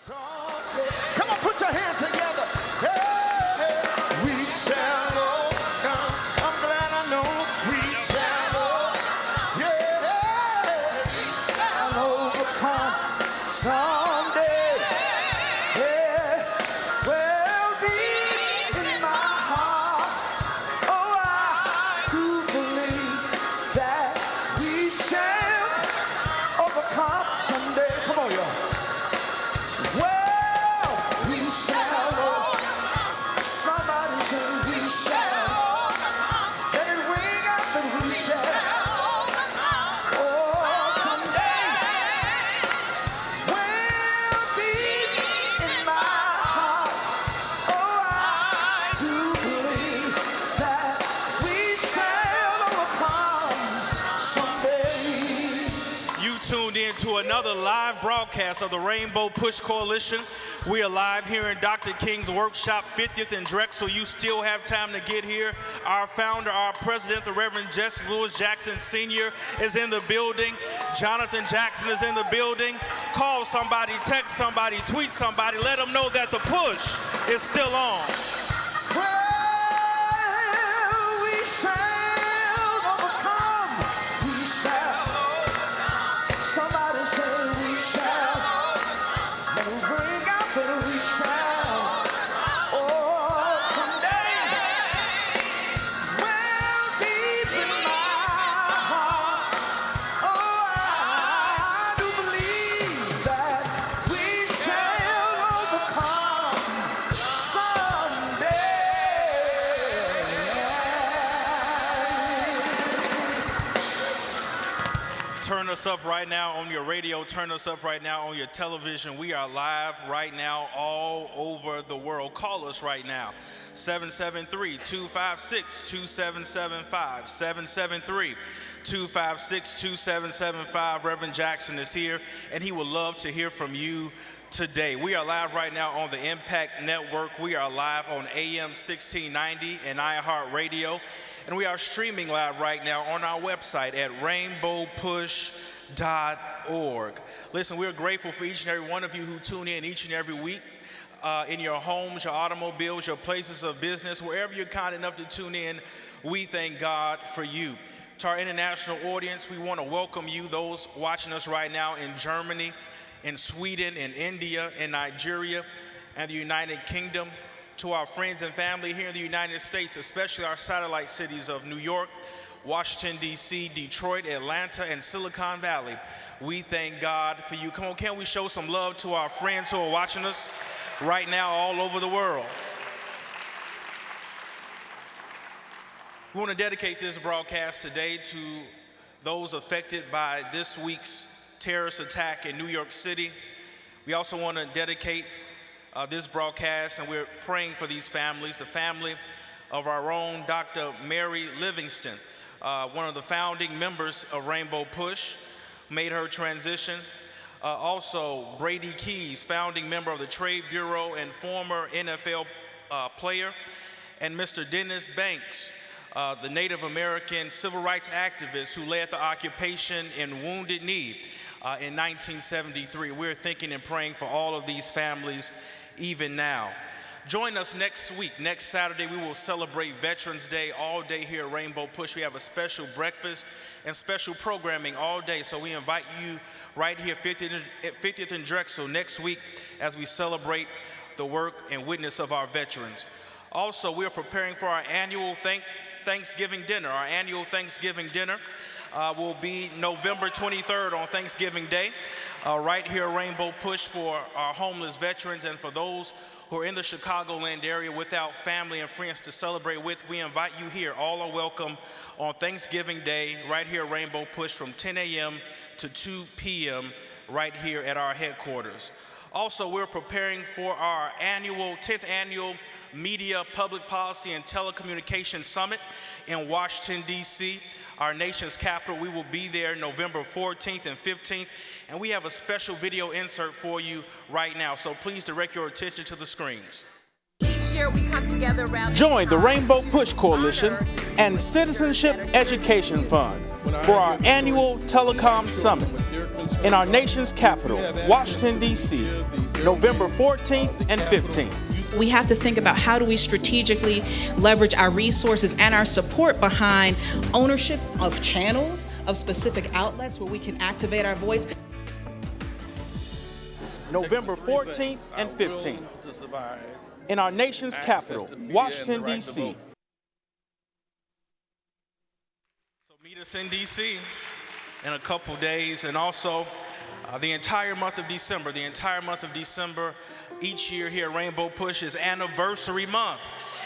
Come on, put your hands together. Hey, we shall overcome. I'm glad I know we shall overcome. Yeah, we shall overcome someday. Yeah, well, deep in my heart, oh, I do believe that we shall overcome someday. Come on, y'all. Well, we shall overcome. Somebody say we shall. Let it ring out that we shall. Oh, someday. Well, deep in my heart, oh, I do believe that we shall overcome someday. You tuned in to another live broadcast of the Rainbow Push Coalition. We are live here in Dr. King's workshop, 50th and Drexel. You still have time to get here. Our founder, our president, the Reverend Jesse Lewis Jackson Sr. is in the building. Jonathan Jackson is in the building. Call somebody, text somebody, tweet somebody. Let them know that the push is still on. Well, we shall overcome. We shall. Somebody say we shall. Let it bring out that we shall. Oh, someday. Well, deep in my heart, oh, I do believe that we shall overcome someday. Turn us up right now on your radio. Turn us up right now on your television. We are live right now all over the world. Call us right now. 773-256-2775. 773-256-2775. Reverend Jackson is here, and he would love to hear from you today. We are live right now on the Impact Network. We are live on AM 1690 and iHeartRadio. And we are streaming live right now on our website at rainbowpush.org. Listen, we're grateful for each and every one of you who tune in each and every week in your homes, your automobiles, your places of business, wherever you're kind enough to tune in. We thank God for you. To our international audience, we want to welcome you, those watching us right now in Germany, in Sweden, in India, in Nigeria, and the United Kingdom. To our friends and family here in the United States, especially our satellite cities of New York, Washington, D.C., Detroit, Atlanta, and Silicon Valley. We thank God for you. Come on, can we show some love to our friends who are watching us right now all over the world? We want to dedicate this broadcast today to those affected by this week's terrorist attack in New York City. We also want to dedicate this broadcast, and we're praying for these families, the family of our own Dr. Mary Livingston, one of the founding members of Rainbow Push, made her transition. Also, Brady Keys, founding member of the Trade Bureau and former NFL player, and Mr. Dennis Banks, the Native American civil rights activist who led the occupation in Wounded Knee in 1973. We're thinking and praying for all of these families even now. Join us next week. Next Saturday, we will celebrate Veterans Day all day here at Rainbow Push. We have a special breakfast and special programming all day. So we invite you right here at 50th and Drexel next week as we celebrate the work and witness of our veterans. Also, we are preparing for our annual Thanksgiving dinner. Our annual Thanksgiving dinner will be November 23rd on Thanksgiving Day, right here at Rainbow Push for our homeless veterans and for those who are in the Chicagoland area without family and friends to celebrate with. We invite you here. All are welcome on Thanksgiving Day right here at Rainbow Push from 10 a.m. to 2 p.m. right here at our headquarters. Also, we're preparing for our 10th annual Media, Public Policy, and Telecommunications Summit in Washington, D.C., our nation's capital. We will be there November 14th and 15th, and we have a special video insert for you right now, so please direct your attention to the screens. Each year we come together around Join the Rainbow Push Coalition and Citizenship Education Fund for our annual Telecom Summit in our nation's capital, Washington, D.C., November 14th and 15th. We have to think about how do we strategically leverage our resources and our support behind ownership of channels, of specific outlets where we can activate our voice. November 14th and 15th in our nation's capital, Washington, D.C. So meet us in D.C. in a couple days, and also the entire month of December. Each year here at Rainbow Push is Anniversary Month,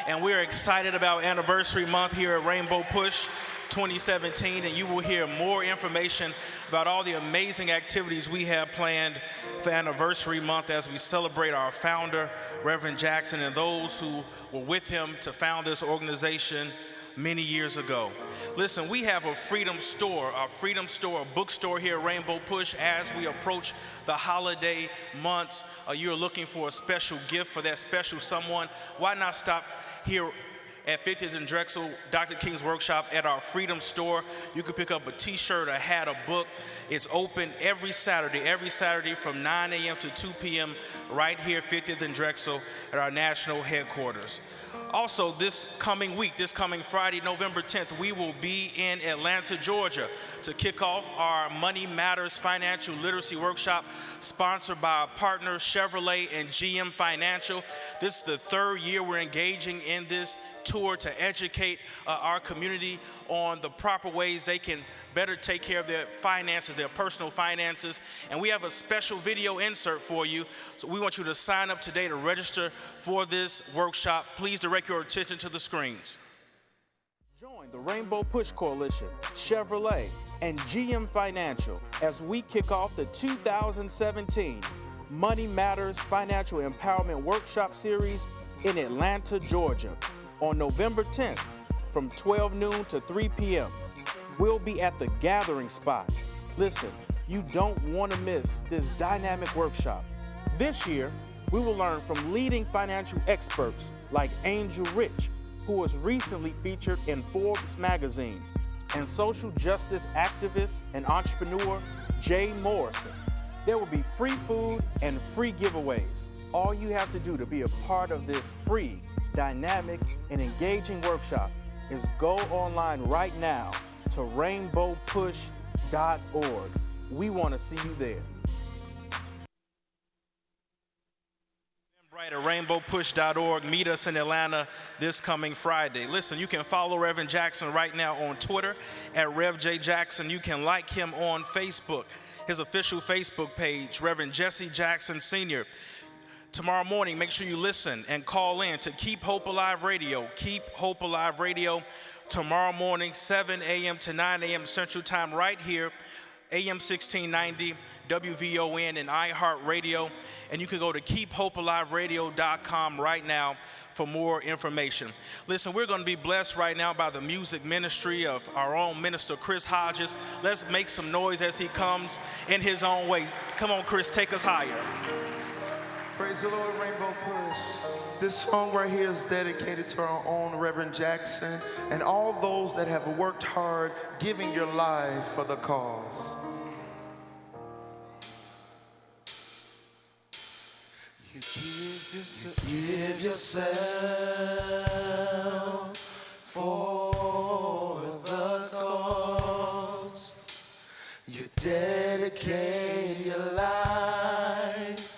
and we're excited about Anniversary Month here at Rainbow Push 2017, and you will hear more information about all the amazing activities we have planned for Anniversary Month as we celebrate our founder, Reverend Jackson, and those who were with him to found this organization many years ago. Listen, we have a freedom store, a bookstore here at Rainbow Push as we approach the holiday months. You're looking for a special gift for that special someone. Why not stop here at 50th and Drexel, Dr. King's Workshop at our Freedom Store. You can pick up a t-shirt, a hat, a book. It's open every Saturday from 9 a.m. to 2 p.m. right here at 50th and Drexel at our national headquarters. Also, this coming Friday, November 10th, we will be in Atlanta, Georgia to kick off our Money Matters Financial Literacy Workshop sponsored by our partners Chevrolet and GM Financial. This is the third year we're engaging in this tour to educate our community on the proper ways they can better take care of their finances, their personal finances. And we have a special video insert for you. So we want you to sign up today to register for this workshop. Please direct your attention to the screens. Join the Rainbow Push Coalition, Chevrolet, and GM Financial as we kick off the 2017 Money Matters Financial Empowerment Workshop Series in Atlanta, Georgia on November 10th from 12 noon to 3 p.m. We'll be at the Gathering Spot. Listen, you don't want to miss this dynamic workshop. This year, we will learn from leading financial experts like Angel Rich, who was recently featured in Forbes magazine, and social justice activist and entrepreneur Jay Morrison. There will be free food and free giveaways. All you have to do to be a part of this free, dynamic, and engaging workshop is go online right now to rainbowpush.org. We want to see you there. Right at rainbowpush.org. Meet us in Atlanta this coming Friday. Listen, you can follow Reverend Jackson right now on Twitter at Rev J Jackson. You can like him on Facebook, his official Facebook page, Reverend Jesse Jackson Sr. Tomorrow morning, make sure you listen and call in to Keep Hope Alive Radio. Keep Hope Alive Radio. Tomorrow morning, 7 a.m. to 9 a.m. Central Time, right here, AM 1690, WVON, and iHeartRadio. And you can go to keephopealiveradio.com right now for more information. Listen, we're going to be blessed right now by the music ministry of our own minister, Chris Hodges. Let's make some noise as he comes in his own way. Come on, Chris, take us higher. Praise the Lord, Rainbow Push. This song right here is dedicated to our own Reverend Jackson and all those that have worked hard giving your life for the cause. You give yourself for the cause. You dedicate your life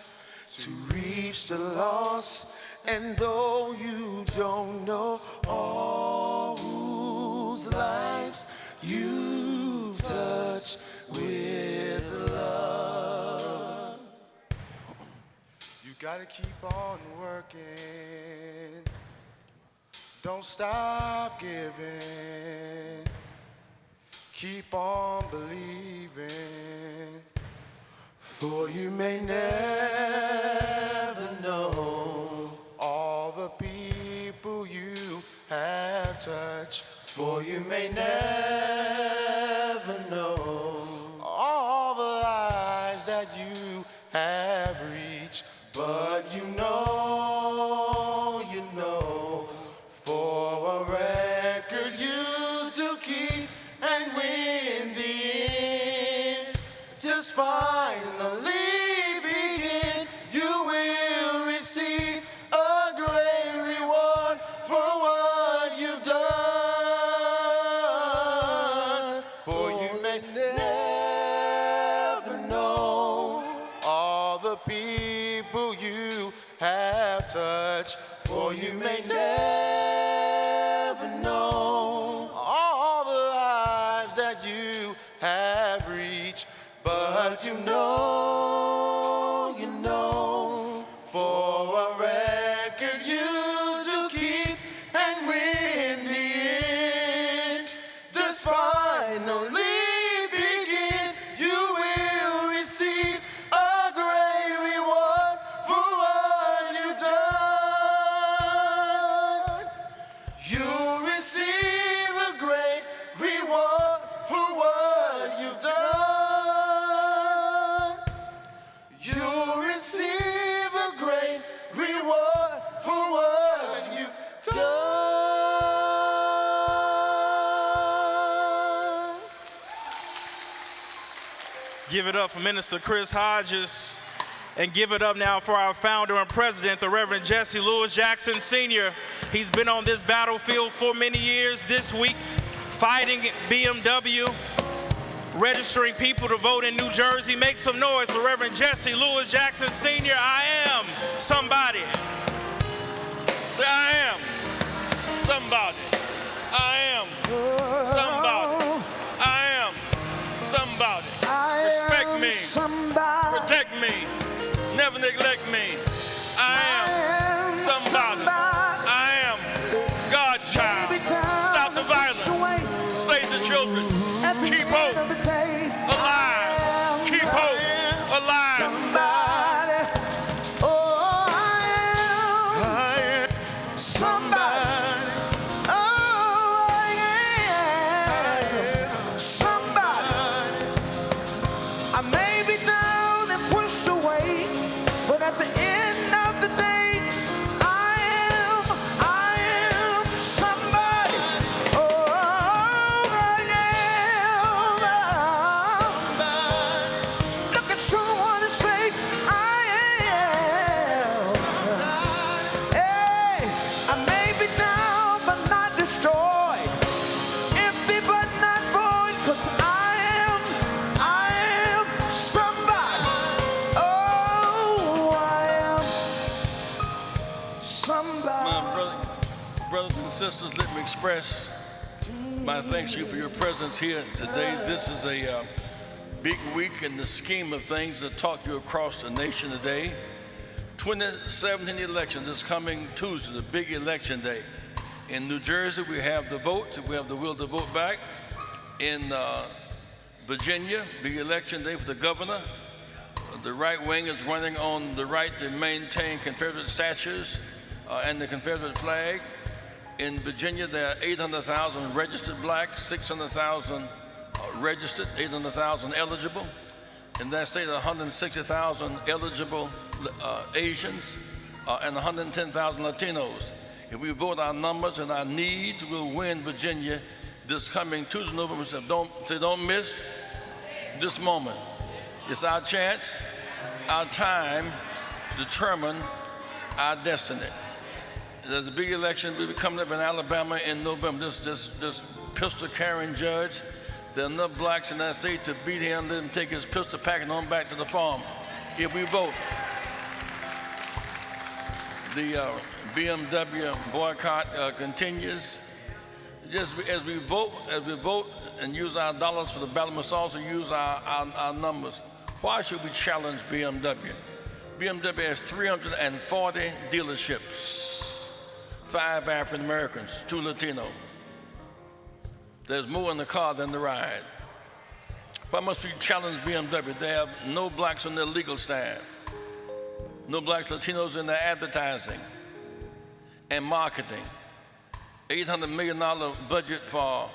to reach the lost, and though you don't know all whose lives you touch with love, you gotta keep on working, don't stop giving, keep on believing, for you may never know all the people you have touched. For you may never know all the lives that you have reached. But you know, for a record you to keep, and when the end just finally begin, you will touch, for you may never know all the lives that you have reached, but you know, for a record you to keep, and when the end does finally begin, you will receive a great reward for what you've done. You'll receive a great reward for what you've done. You'll receive a great reward for what you've done. Give it up for Minister Chris Hodges, and give it up now for our founder and president, the Reverend Jesse Lewis Jackson Sr. He's been on this battlefield for many years. This week, fighting BMW, registering people to vote in New Jersey. Make some noise for Reverend Jesse Lewis Jackson Sr. I am somebody. Say, I am somebody. I am somebody. I am somebody. Respect me. Protect me. Never neglect me. I am somebody. I am God's child. Stop the violence. Save the children. Keep hope alive. Keep hope alive. Brothers and sisters, let me express my thanks to you for your presence here today. This is a big week in the scheme of things that talk to you across the nation today. 2017 election this coming Tuesday, the big election day. In New Jersey, we have the vote. We have the will to vote back. In Virginia, big election day for the governor. The right wing is running on the right to maintain Confederate statues and the Confederate flag. In Virginia, there are 800,000 registered blacks, 600,000 registered, 800,000 eligible. In that state, 160,000 eligible Asians and 110,000 Latinos. If we vote our numbers and our needs, we'll win Virginia this coming Tuesday, November 7th. Don't miss this moment. It's our chance, our time to determine our destiny. There's a big election will be coming up in Alabama in November. This pistol-carrying judge, there are enough blacks in that state to beat him, let him take his pistol packing on back to the farm. If we vote, the BMW boycott continues. Just as we vote and use our dollars for the ballot, we must also use our numbers. Why should we challenge BMW? BMW has 340 dealerships, 5 African Americans, 2 Latino. There's more in the car than the ride. Why must we challenge BMW? They have no blacks on their legal staff, no blacks, Latinos in their advertising and marketing. $800 million budget for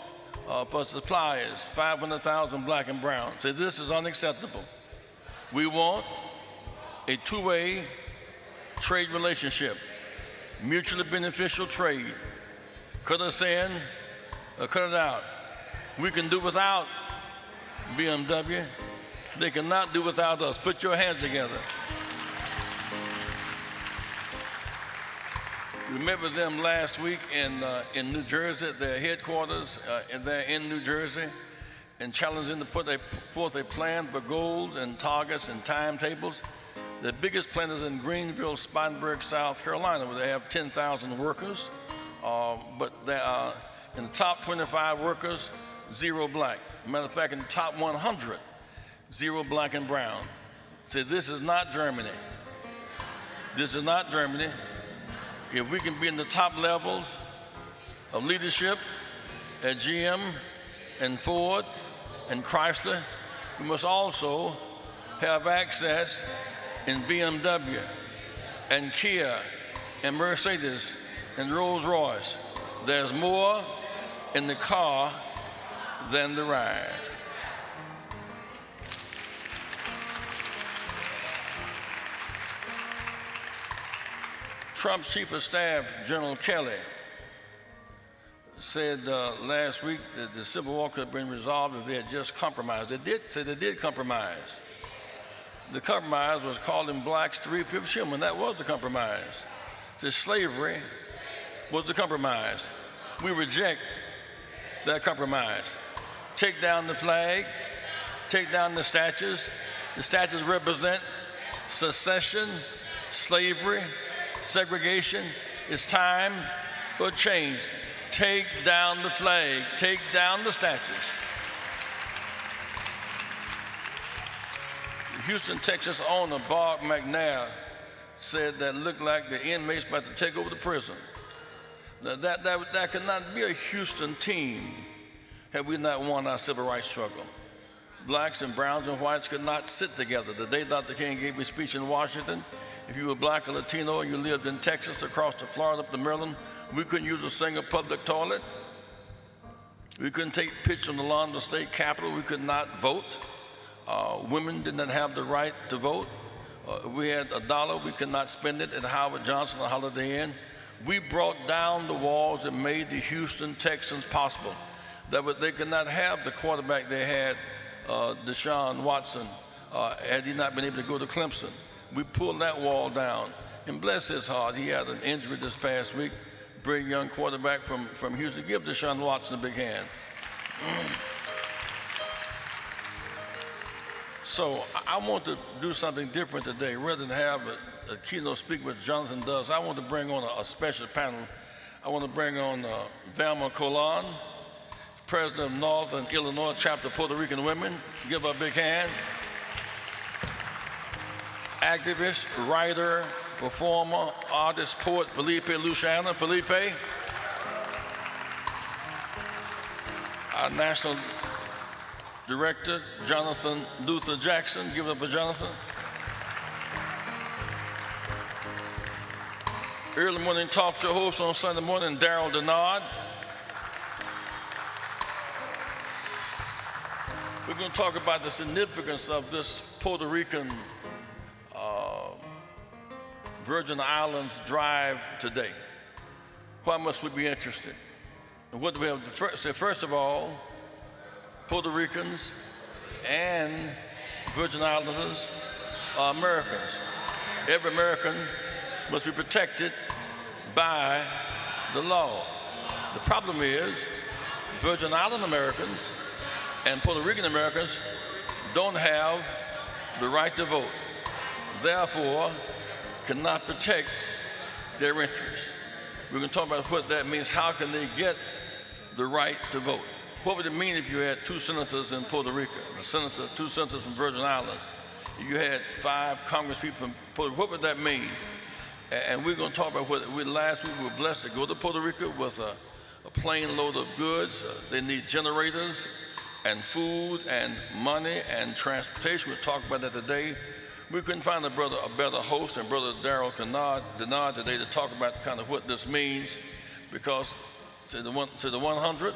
suppliers, 500,000 black and brown. Say, this is unacceptable. We want a two-way trade relationship, mutually beneficial trade. Cut us in or cut it out. We can do without BMW. They cannot do without us. Put your hands together. We met with them last week in New Jersey at their headquarters, and they're in New Jersey, and challenged them to put forth a plan for goals and targets and timetables. The biggest plant is in Greenville, Spartanburg, South Carolina, where they have 10,000 workers. But they are in the top 25 workers, 0 black. Matter of fact, in the top 100, 0 black and brown. Say, this is not Germany. This is not Germany. If we can be in the top levels of leadership at GM and Ford and Chrysler, we must also have access in BMW and Kia and Mercedes and Rolls-Royce. There's more in the car than the ride. Trump's chief of staff, General Kelly, said last week that the Civil War could have been resolved if they had just compromised. They did compromise. The compromise was calling blacks 3/5 human. That was the compromise. So slavery was the compromise. We reject that compromise. Take down the flag, take down the statues. The statues represent secession, slavery, segregation. It's time for change. Take down the flag, take down the statues. Houston, Texas owner Bob McNair said that looked like the inmates about to take over the prison. Now, that could not be a Houston team had we not won our civil rights struggle. Blacks and browns and whites could not sit together. The day Dr. King gave his speech in Washington, if you were black or Latino and you lived in Texas, across to Florida, up to Maryland, we couldn't use a single public toilet. We couldn't take pictures on the lawn of the state capitol. We could not vote. Women did not have the right to vote. We had $1. We could not spend it at Howard Johnson or Holiday Inn. We brought down the walls that made the Houston Texans possible. They could not have the quarterback they had, Deshaun Watson, had he not been able to go to Clemson. We pulled that wall down. And bless his heart, he had an injury this past week. Bring young quarterback from Houston. Give Deshaun Watson a big hand. So I want to do something different today. Rather than have a keynote speaker, which Jonathan does, I want to bring on a special panel. I want to bring on Velma Colon, president of Northern Illinois Chapter of Puerto Rican Women. Give her a big hand. Activist, writer, performer, artist, poet, Felipe Luciano. Felipe. Our national director, Jonathan Luther Jackson. Give it up for Jonathan. Early morning talk show host on Sunday morning, Daryl Denard. We're going to talk about the significance of this Puerto Rican Virgin Islands drive today. Why must we be interested? And what do we have to say? First of all, Puerto Ricans and Virgin Islanders are Americans. Every American must be protected by the law. The problem is Virgin Island Americans and Puerto Rican Americans don't have the right to vote. Therefore, cannot protect their interests. We're going to talk about what that means. How can they get the right to vote? What would it mean if you had 2 senators in Puerto Rico, 2 senators from Virgin Islands? If you had 5 congresspeople from Puerto Rico, what would that mean? And we're going to talk about what last week we were blessed to go to Puerto Rico with a plane load of goods. They need generators and food and money and transportation. We'll talk about that today. We couldn't find a better host than Brother Daryl Denard today to talk about kind of what this means, because to the 100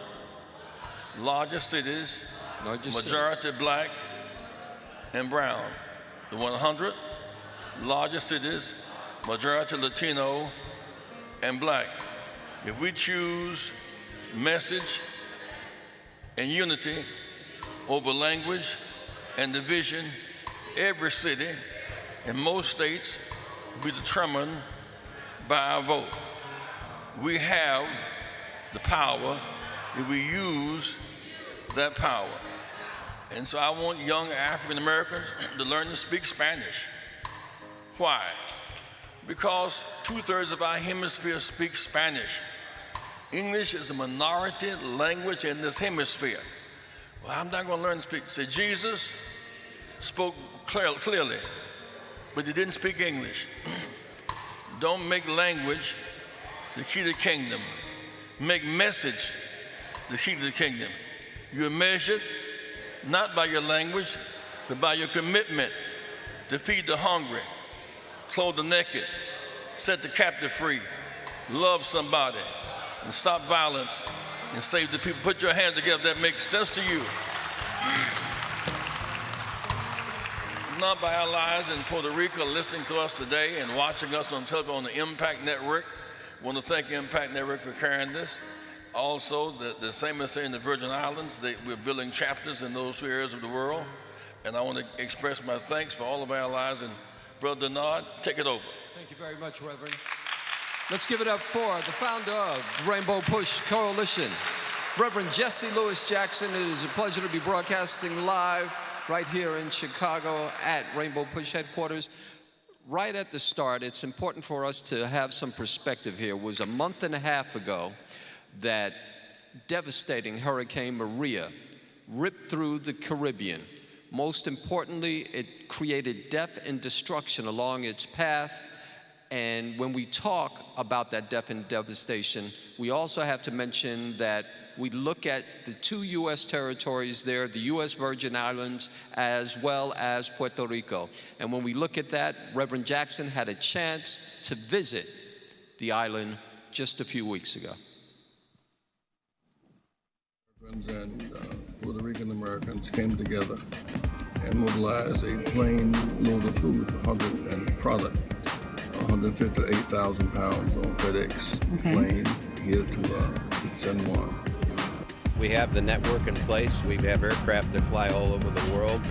largest cities, majority black and brown. The 100 largest cities, majority Latino and black. If we choose message and unity over language and division, every city in most states will be determined by our vote. We have the power if we use that power. And so I want young African Americans to learn to speak Spanish. Why? Because 2/3 of our hemisphere speak Spanish. English is a minority language in this hemisphere. Well, I'm not going to learn to speak. Say, Jesus spoke clearly, but he didn't speak English. Don't make language the key to the kingdom. Make message the key to the kingdom. You're measured not by your language, but by your commitment to feed the hungry, clothe the naked, set the captive free, love somebody, and stop violence, and save the people. Put your hands together. That makes sense to you. Not by our lives in Puerto Rico listening to us today and watching us on television on the Impact Network. I want to thank Impact Network for carrying this. Also, the same as in the Virgin Islands, we're building chapters in those two areas of the world. And I want to express my thanks for all of our lives. And Brother Denard, take it over. Thank you very much, Reverend. Let's give it up for the founder of Rainbow Push Coalition, Reverend Jesse Louis Jackson. It is a pleasure to be broadcasting live right here in Chicago at Rainbow Push headquarters. Right at the start, it's important for us to have some perspective here. It was a month and a half ago that devastating Hurricane Maria ripped through the Caribbean. Most importantly, it created death and destruction along its path. And when we talk about that death and devastation, we also have to mention that we look at the 2 U.S. territories there, the U.S. Virgin Islands, as well as Puerto Rico. And when we look at that, Reverend Jackson had a chance to visit the island just a few weeks ago. And Puerto Rican Americans came together and mobilized a plane load of food, and product, 158,000 pounds on FedEx plane here to San Juan. We have the network in place. We have aircraft that fly all over the world.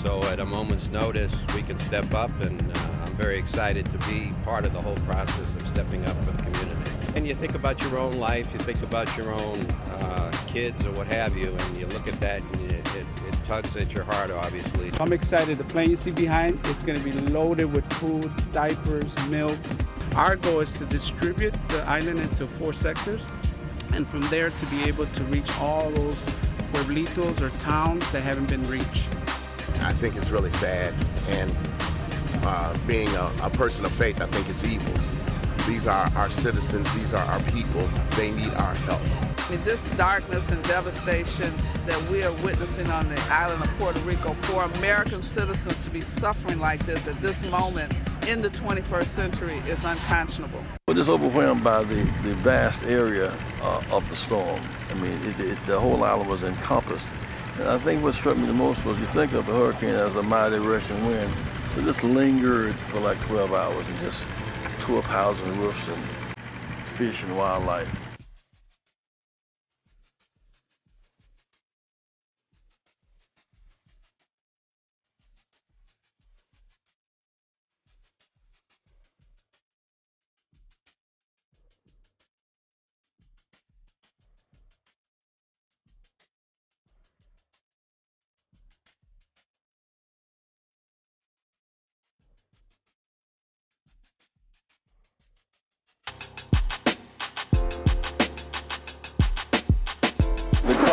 So at a moment's notice, we can step up, and I'm very excited to be part of the whole process of stepping up for the community. And you think about your own life, you think about your own kids or what have you, and you look at that, and it tugs at your heart, obviously. I'm excited. The plane you see behind, it's going to be loaded with food, diapers, milk. Our goal is to distribute the island into 4 sectors, and from there to be able to reach all those pueblitos or towns that haven't been reached. I think it's really sad, and being a person of faith, I think it's evil. These are our citizens, these are our people, they need our help. I mean, this darkness and devastation that we are witnessing on the island of Puerto Rico, for American citizens to be suffering like this at this moment in the 21st century is unconscionable. We're just overwhelmed by the vast area of the storm. I mean, the whole island was encompassed. And I think what struck me the most was you think of the hurricane as a mighty rushing wind. It just lingered for like 12 hours and just tore up houses and roofs and fish and wildlife.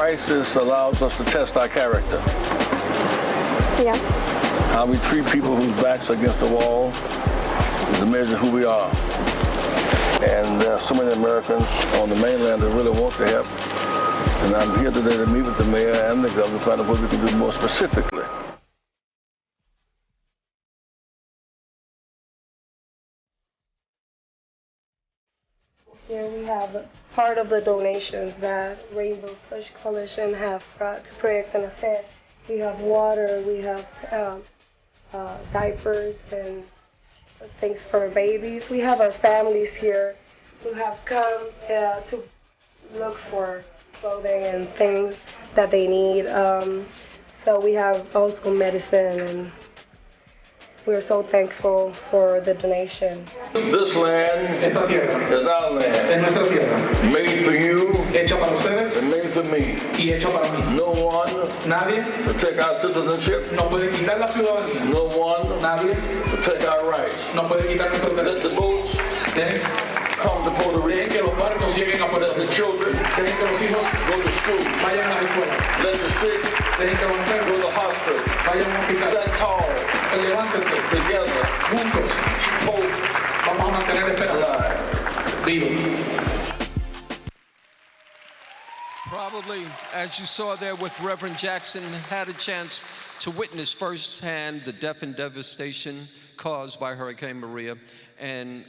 Crisis allows us to test our character. Yeah. How we treat people whose backs are against the wall is a measure of who we are. And there are so many Americans on the mainland that really want to help. And I'm here today to meet with the mayor and the governor to find out what we can do more specifically. Here we have part of the donations that Rainbow Push Coalition have brought to Proyecto Nacer. We have water, we have diapers and things for babies. We have our families here who have come to look for clothing and things that they need. So we have also medicine, and we're so thankful for the donation. This land is our land, made for you and made for me. No one will take our citizenship. No one nadie to take our rights. nos puede quitar nuestros Let the derechos. boats Dejen, come to Puerto dejen Rico. que los barcos lleguen a Puerto Let the Rico. children Dejen que los hijos go to school. vayan a las escuelas. Let the sick Dejen que los go enfermos to the hospital. vayan a un hospital. Stand tall Levántense together. juntos. Hope Vamos a mantener esperanza. alive. Vivos. Probably, as you saw there with Reverend Jackson, had a chance to witness firsthand the death and devastation caused by Hurricane Maria. And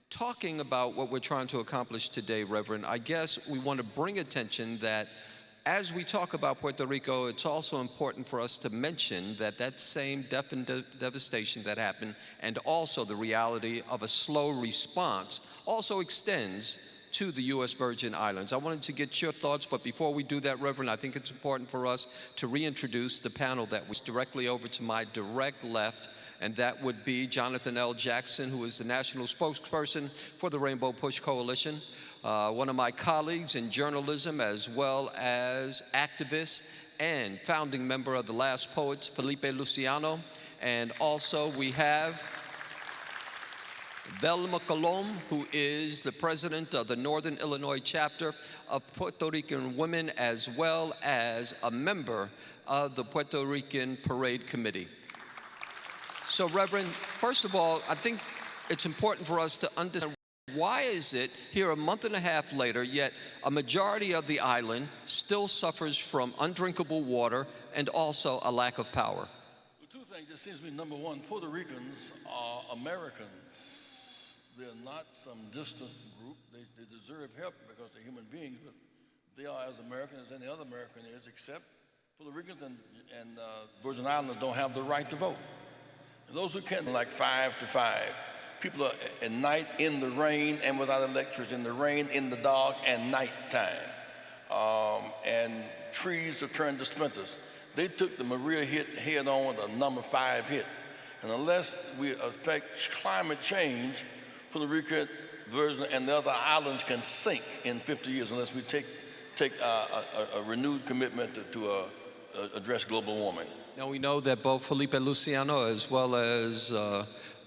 talking about what we're trying to accomplish today, Reverend, I guess we want to bring attention that as we talk about Puerto Rico, it's also important for us to mention that that same death and devastation that happened, and also the reality of a slow response, also extends to the U.S. Virgin Islands. I wanted to get your thoughts, but before we do that, Reverend, I think it's important for us to reintroduce the panel that was directly over to my direct left, and that would be Jonathan L. Jackson, who is the national spokesperson for the Rainbow Push Coalition, one of my colleagues in journalism as well as activist and founding member of the Last Poets, Felipe Luciano, and also we have Velma Colom, who is the president of the Northern Illinois chapter of Puerto Rican Women, as well as a member of the Puerto Rican Parade Committee. So, Reverend, first of all, I think it's important for us to understand why is it here a month and a half later, yet a majority of the island still suffers from undrinkable water and also a lack of power? Well, two things. It seems to me, number one, Puerto Ricans are Americans. They're not some distant group. They deserve help because they're human beings, but they are as American as any other American is, except Puerto Ricans and Virgin Islands don't have the right to vote. And those who can't, like 5 to 5. People are at night in the rain and without electricity, in the rain, in the dark, and nighttime. And trees are turned to splinters. They took the Maria hit head on with a number 5 hit. And unless we affect climate change, Puerto Rico, Virgin, and the other islands can sink in 50 years unless we take a renewed commitment to address global warming. Now we know that both Felipe Luciano as well as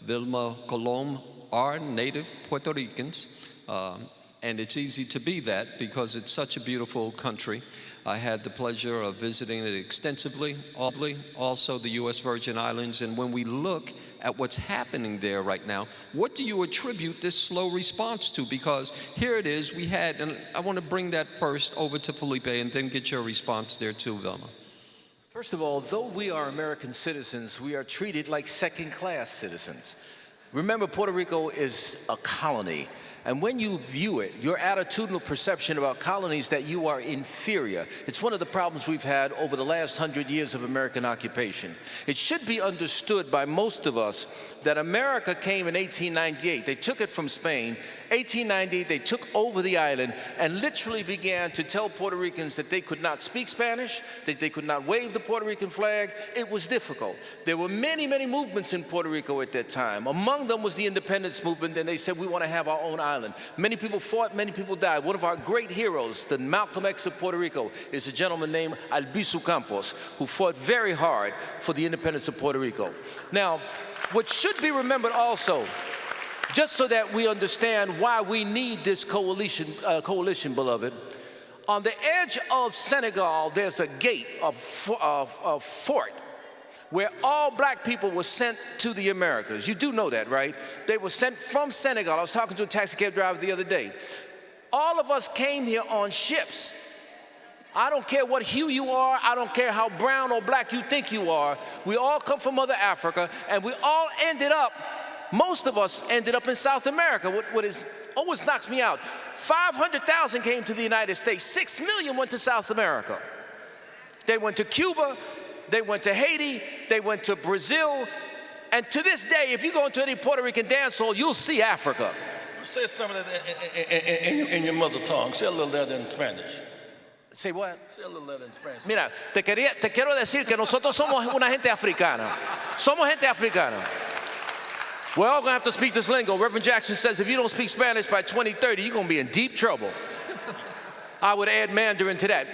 Vilma Colom are native Puerto Ricans, and it's easy to be that because it's such a beautiful country. I had the pleasure of visiting it extensively, also the U.S. Virgin Islands, and when we look at what's happening there right now, what do you attribute this slow response to? Because here it is, we had, and I want to bring that first over to Felipe and then get your response there too, Vilma. First of all, though we are American citizens, we are treated like second-class citizens. Remember, Puerto Rico is a colony. And when you view it, your attitudinal perception about colonies that you are inferior. It's one of the problems we've had over the last 100 years of American occupation. It should be understood by most of us that America came in 1898. They took it from Spain. 1890, they took over the island and literally began to tell Puerto Ricans that they could not speak Spanish, that they could not wave the Puerto Rican flag. It was difficult. There were many, many movements in Puerto Rico at that time. Among them was the independence movement, and they said, we want to have our own island. Many people fought, many people died. One of our great heroes, the Malcolm X of Puerto Rico, is a gentleman named Albizu Campos, who fought very hard for the independence of Puerto Rico. Now, what should be remembered also, just so that we understand why we need this coalition, beloved, on the edge of Senegal, there's a gate, a fort, where all black people were sent to the Americas. You do know that, right? They were sent from Senegal. I was talking to a taxi cab driver the other day. All of us came here on ships. I don't care what hue you are. I don't care how brown or black you think you are. We all come from Mother Africa, and we all ended up, most of us ended up in South America. What always knocks me out, 500,000 came to the United States. 6 million went to South America. They went to Cuba. They went to Haiti, they went to Brazil, and to this day, if you go into any Puerto Rican dance hall, you'll see Africa. Say some of that in your mother tongue. Say a little of that in Spanish. Say what? Say a little of that in Spanish. Mira, te quiero decir que nosotros somos una gente africana. Somos gente africana. We're all going to have to speak this lingo. Reverend Jackson says if you don't speak Spanish by 2030, you're going to be in deep trouble. I would add Mandarin to that.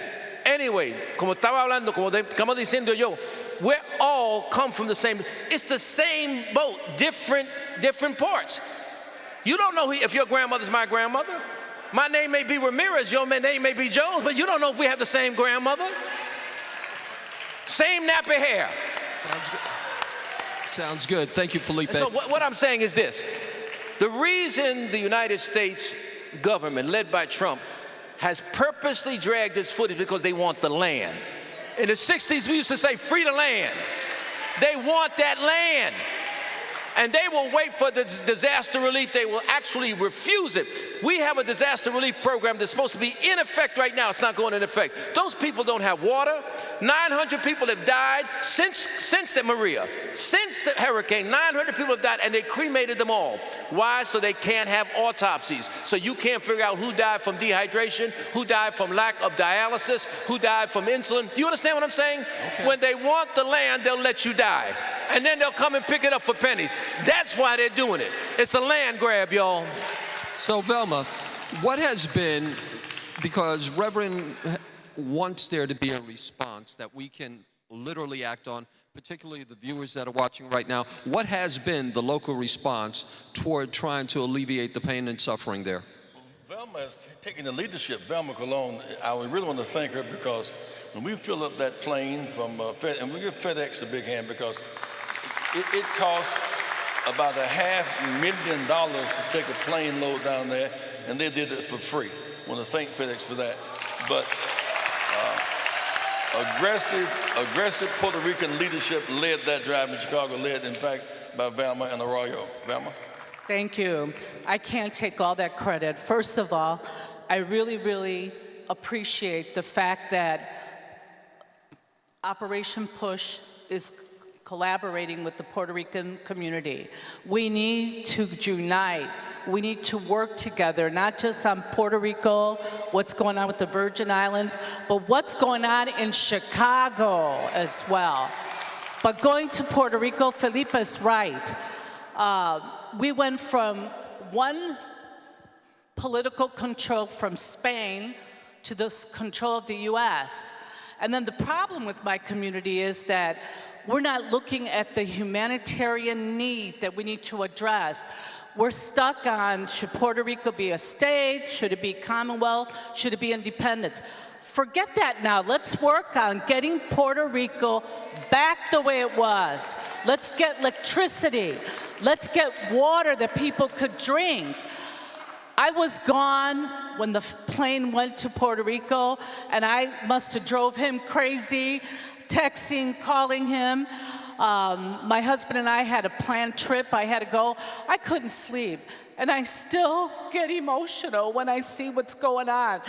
Anyway, como estaba hablando, como estamos diciendo yo, We're all come from the same, it's the same boat, different parts. You don't know if your grandmother's my grandmother. My name may be Ramirez, your name may be Jones, but you don't know if we have the same grandmother. Same nappy hair. Sounds good. Sounds good. Thank you, Felipe. So what I'm saying is this. The reason the United States government, led by Trump, has purposely dragged its foot is because they want the land. In the 60s, we used to say, free the land. They want that land. And they will wait for the disaster relief. They will actually refuse it. We have a disaster relief program that's supposed to be in effect right now. It's not going into effect. Those people don't have water. 900 people have died since the Maria. Since the hurricane, 900 people have died, and they cremated them all. Why? So they can't have autopsies. So you can't figure out who died from dehydration, who died from lack of dialysis, who died from insulin. Do you understand what I'm saying? Okay. When they want the land, they'll let you die. And then they'll come and pick it up for pennies. That's why they're doing it. It's a land grab, y'all. So, Velma, what has been, because Reverend wants there to be a response that we can literally act on, particularly the viewers that are watching right now, what has been the local response toward trying to alleviate the pain and suffering there? Velma is taking the leadership. Velma Colon, I really want to thank her because when we fill up that plane from and we give FedEx a big hand because it costs about $500,000 to take a plane load down there, and they did it for free. I want to thank FedEx for that. But aggressive Puerto Rican leadership led that drive in Chicago, led in fact by Velma and Arroyo. Velma? Thank you. I can't take all that credit. First of all, I really, really appreciate the fact that Operation Push is collaborating with the Puerto Rican community. We need to unite. We need to work together, not just on Puerto Rico, what's going on with the Virgin Islands, but what's going on in Chicago as well. But going to Puerto Rico, Felipe is right. We went from one political control from Spain to the control of the US. And then the problem with my community is that we're not looking at the humanitarian need that we need to address. We're stuck on, should Puerto Rico be a state? Should it be Commonwealth? Should it be independence? Forget that now. Let's work on getting Puerto Rico back the way it was. Let's get electricity. Let's get water that people could drink. I was gone when the plane went to Puerto Rico, and I must have drove him crazy, texting, calling him. My husband and I had a planned trip. I had to go. I couldn't sleep. And I still get emotional when I see what's going on.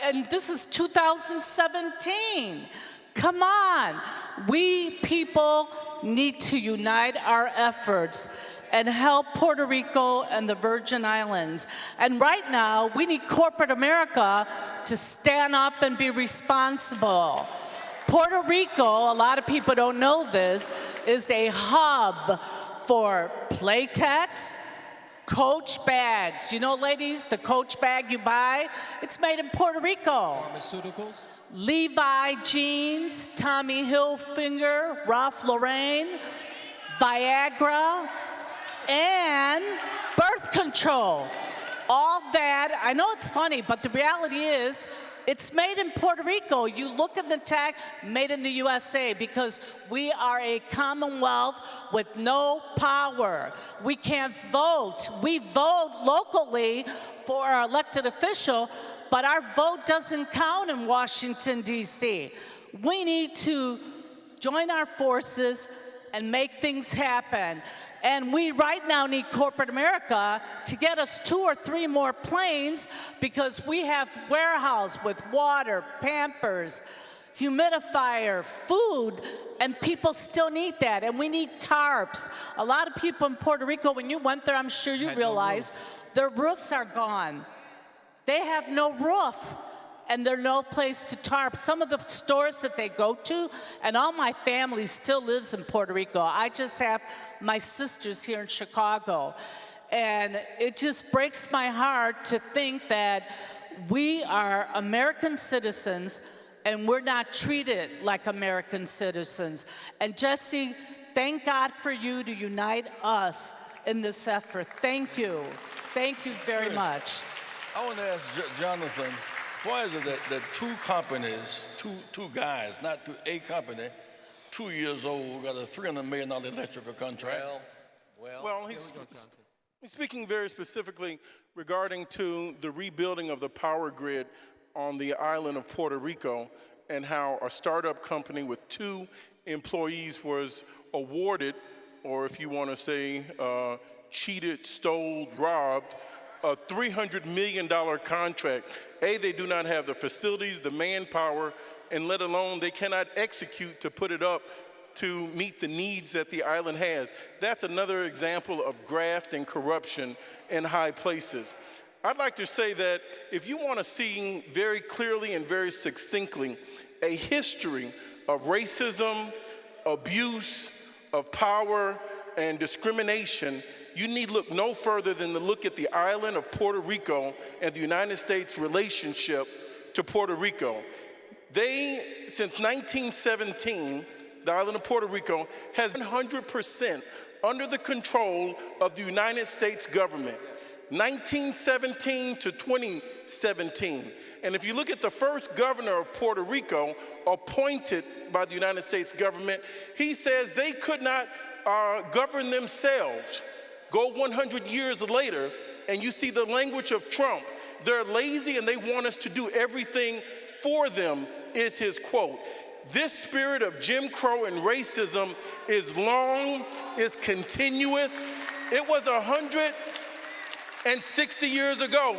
And this is 2017. Come on. We people need to unite our efforts and help Puerto Rico and the Virgin Islands. And right now, we need corporate America to stand up and be responsible. Puerto Rico, a lot of people don't know this, is a hub for Playtex, Coach bags. You know, ladies, the Coach bag you buy, it's made in Puerto Rico. Pharmaceuticals? Levi jeans, Tommy Hilfiger, Ralph Lauren, Viagra, and birth control. All that, I know it's funny, but the reality is, it's made in Puerto Rico. You look at the tag, made in the USA, because we are a commonwealth with no power. We can't vote. We vote locally for our elected official, but our vote doesn't count in Washington, D.C. We need to join our forces and make things happen. And we right now need corporate America to get us 2 or 3 more planes because we have warehouse with water, Pampers, humidifier, food, and people still need that. And we need tarps. A lot of people in Puerto Rico, when you went there, I'm sure you realized their roofs are gone. They have no roof. And there's no place to tarp. Some of the stores that they go to, and all my family still lives in Puerto Rico. I just have my sisters here in Chicago. And it just breaks my heart to think that we are American citizens and we're not treated like American citizens. And Jesse, thank God for you to unite us in this effort. Thank you. Thank you very much. I want to ask Jonathan, why is it that two companies, two guys, not a company, 2 years old, got a $300 million electrical contract? Well, he's speaking very specifically regarding to the rebuilding of the power grid on the island of Puerto Rico, and how a startup company with 2 employees was awarded, or if you want to say cheated, stole, robbed, a $300 million contract. They do not have the facilities, the manpower, and let alone they cannot execute to put it up to meet the needs that the island has. That's another example of graft and corruption in high places. I'd like to say that if you want to see very clearly and very succinctly a history of racism, abuse, of power, and discrimination, you need look no further than to look at the island of Puerto Rico and the United States' relationship to Puerto Rico. Since 1917, the island of Puerto Rico has been 100% under the control of the United States government. 1917 to 2017. And if you look at the first governor of Puerto Rico appointed by the United States government, he says they could not govern themselves. Go 100 years later, and you see the language of Trump. They're lazy and they want us to do everything for them, is his quote. This spirit of Jim Crow and racism is long, is continuous. It was 160 years ago,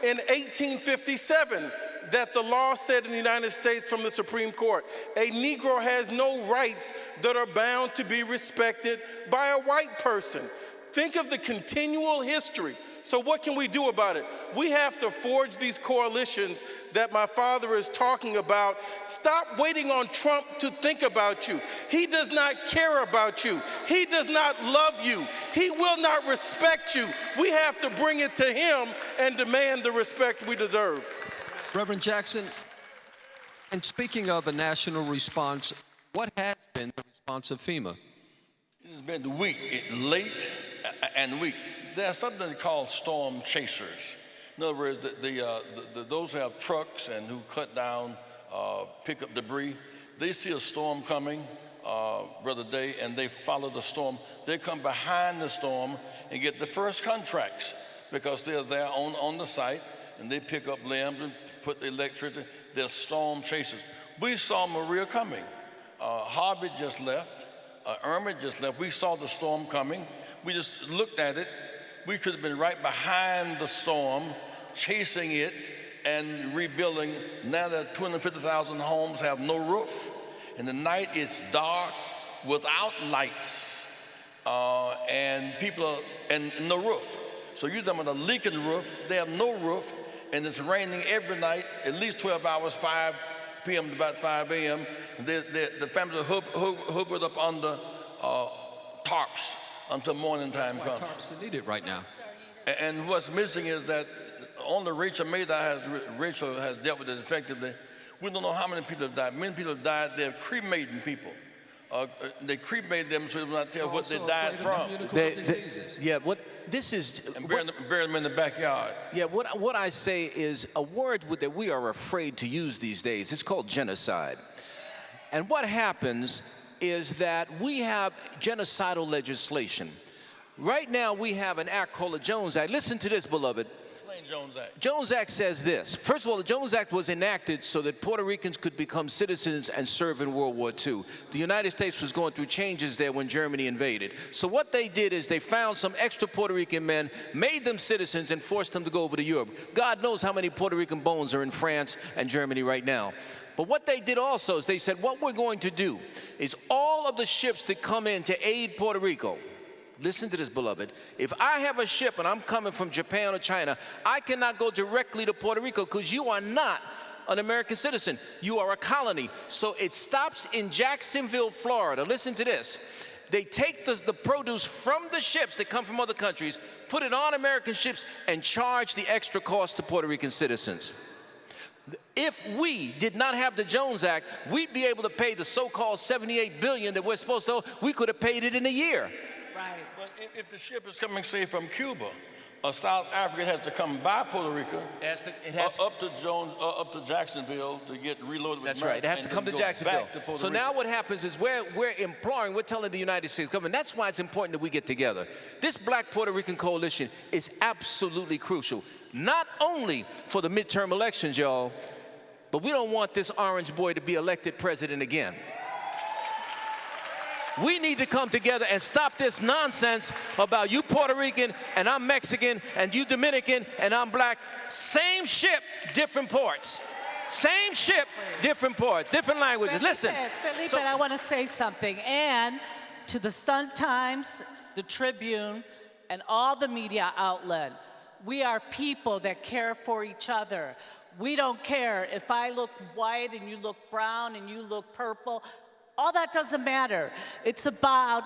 in 1857, that the law said in the United States from the Supreme Court, a Negro has no rights that are bound to be respected by a white person. Think of the continual history. So what can we do about it? We have to forge these coalitions that my father is talking about. Stop waiting on Trump to think about you. He does not care about you. He does not love you. He will not respect you. We have to bring it to him and demand the respect we deserve. Reverend Jackson, and speaking of a national response, what has been the response of FEMA? It has been weak, late and weak. There's something called storm chasers. In other words, those who have trucks and who cut down, pick up debris, they see a storm coming, Brother Day, and they follow the storm. They come behind the storm and get the first contracts because they're there on the site, and they pick up limbs and put the electricity. They're storm chasers. We saw Maria coming. Harvey just left. Irma just left. We saw the storm coming. We just looked at it. We could have been right behind the storm, chasing it and rebuilding. Now that 250,000 homes have no roof. In the night, it's dark without lights, and people are, and no roof. So you're talking about a leaking roof. They have no roof, and it's raining every night, at least 12 hours, 5 p.m. to about 5 a.m. The families are hoovered up under tarps until morning time comes. Tarps are needed right now. And what's missing is that only Rachel has dealt with it effectively. We don't know how many people have died. Many people have died. They're cremating people. They cremate them so they will not tell what they died from. This is and bury them in the backyard. Yeah, what I say is a word that we are afraid to use these days. It's called genocide. And what happens is that we have genocidal legislation. Right now we have an act called the Jones Act. Listen to this, beloved. Explain Jones Act. Jones Act says this. First of all, the Jones Act was enacted so that Puerto Ricans could become citizens and serve in World War II. The United States was going through changes there when Germany invaded. So what they did is they found some extra Puerto Rican men, made them citizens, and forced them to go over to Europe. God knows how many Puerto Rican bones are in France and Germany right now. But what they did also is they said, what we're going to do is all of the ships that come in to aid Puerto Rico, listen to this, beloved. If I have a ship and I'm coming from Japan or China, I cannot go directly to Puerto Rico because you are not an American citizen. You are a colony. So it stops in Jacksonville, Florida. Listen to this. They take the produce from the ships that come from other countries, put it on American ships, and charge the extra cost to Puerto Rican citizens. If we did not have the Jones Act, we'd be able to pay the so-called $78 billion that we're supposed to. We could have paid it in a year. Right. But if the ship is coming, say, from Cuba, or South Africa has to come by Puerto Rico, up to Jacksonville to get reloaded with That's right. It has to come to Jacksonville. So now what happens is we're telling the United States government, that's why it's important that we get together. This Black Puerto Rican coalition is absolutely crucial, not only for the midterm elections, y'all, but we don't want this orange boy to be elected president again. We need to come together and stop this nonsense about you Puerto Rican and I'm Mexican and you Dominican and I'm black. Same ship, different ports. Same ship, different ports, different languages. Listen. Felipe, I want to say something. And to the Sun-Times, the Tribune, and all the media outlet, we are people that care for each other. We don't care if I look white and you look brown and you look purple. All that doesn't matter. It's about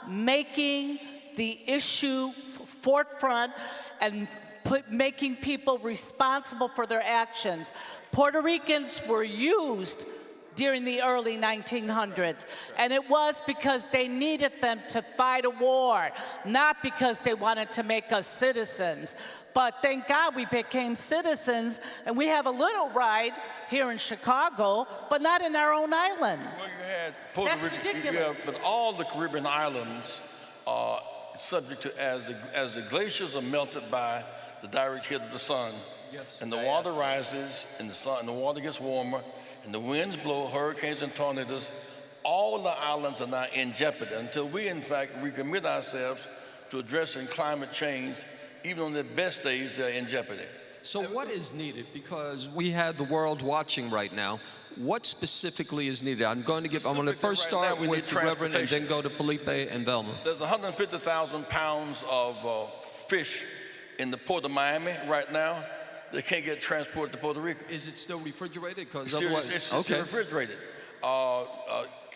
making the issue forefront and making people responsible for their actions. Puerto Ricans were used during the early 1900s, and it was because they needed them to fight a war, not because they wanted to make us citizens. But thank God we became citizens, and we have a little right here in Chicago, but not in our own island. Well, you had Puerto That's Rico, ridiculous. but all the Caribbean islands are subject to, as the glaciers are melted by the direct hit of the sun, and the water rises, and the water gets warmer, and the winds blow, hurricanes and tornadoes, all the islands are now in jeopardy until we, in fact, recommit ourselves to addressing climate change. Even on their best days, they're in jeopardy. So what is needed? Because we have the world watching right now. What specifically is needed? I'm going to first start with the Reverend and then go to Felipe and Velma. There's 150,000 pounds of fish in the port of Miami right now. They can't get transported to Puerto Rico. Is it still refrigerated? Because It's refrigerated.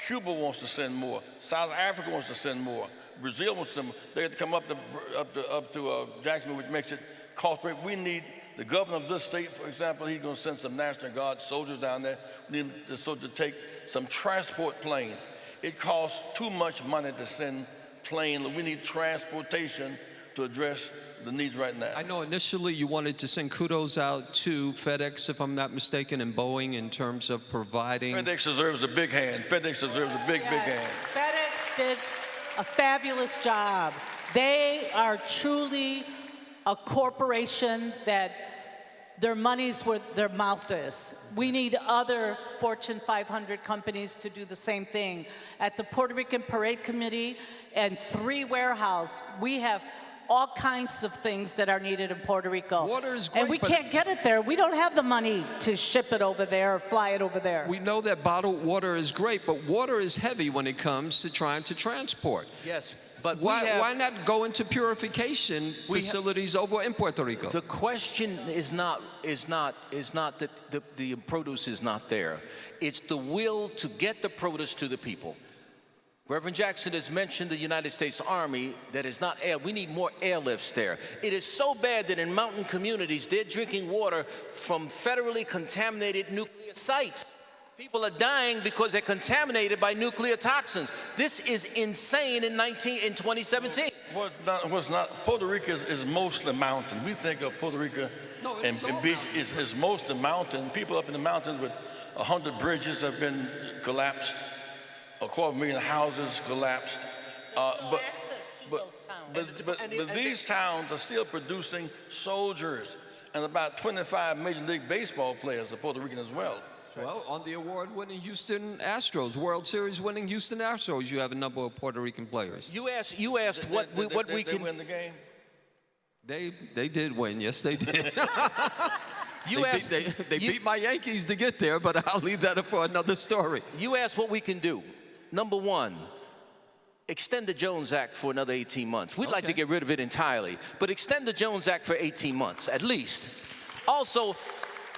Cuba wants to send more. South Africa wants to send more. Brazil wants to send more. They have to come up to Jacksonville, which makes it costly. We need the governor of this state, for example, he's going to send some National Guard soldiers down there. We need the soldiers to take some transport planes. It costs too much money to send planes. We need transportation to address the needs right now. I know initially you wanted to send kudos out to FedEx, if I'm not mistaken, and Boeing in terms of providing. FedEx deserves a big hand. FedEx deserves a big hand. FedEx did a fabulous job. They are truly a corporation that their money's where their mouth is. We need other Fortune 500 companies to do the same thing. At the Puerto Rican Parade Committee and 3 warehouses, we have all kinds of things that are needed in Puerto Rico. Water is great, and we can't get it there. We don't have the money to ship it over there or fly it over there. We know that bottled water is great, but water is heavy when it comes to trying to transport. Yes, but why not go into purification facilities over in Puerto Rico? The question is not that the produce is not there. It's the will to get the produce to the people. Reverend Jackson has mentioned the United States Army that is not air. We need more airlifts there. It is so bad that in mountain communities, they're drinking water from federally contaminated nuclear sites. People are dying because they're contaminated by nuclear toxins. This is insane in 2017. Puerto Rico is mostly mountain. We think of Puerto Rico and beach is mostly mountain. People up in the mountains with 100 bridges have been collapsed. 250,000 houses collapsed. There's access to those towns. But these towns are still producing soldiers, and about 25 Major League Baseball players are Puerto Rican as well. Well, on the award-winning Houston Astros, World Series winning Houston Astros, you have a number of Puerto Rican players. You asked what we can win the game. They did win. Yes, they did. They beat my Yankees to get there, but I'll leave that up for another story. You asked what we can do. Number one, extend the Jones Act for another 18 months. We'd like to get rid of it entirely, but extend the Jones Act for 18 months at least. Also,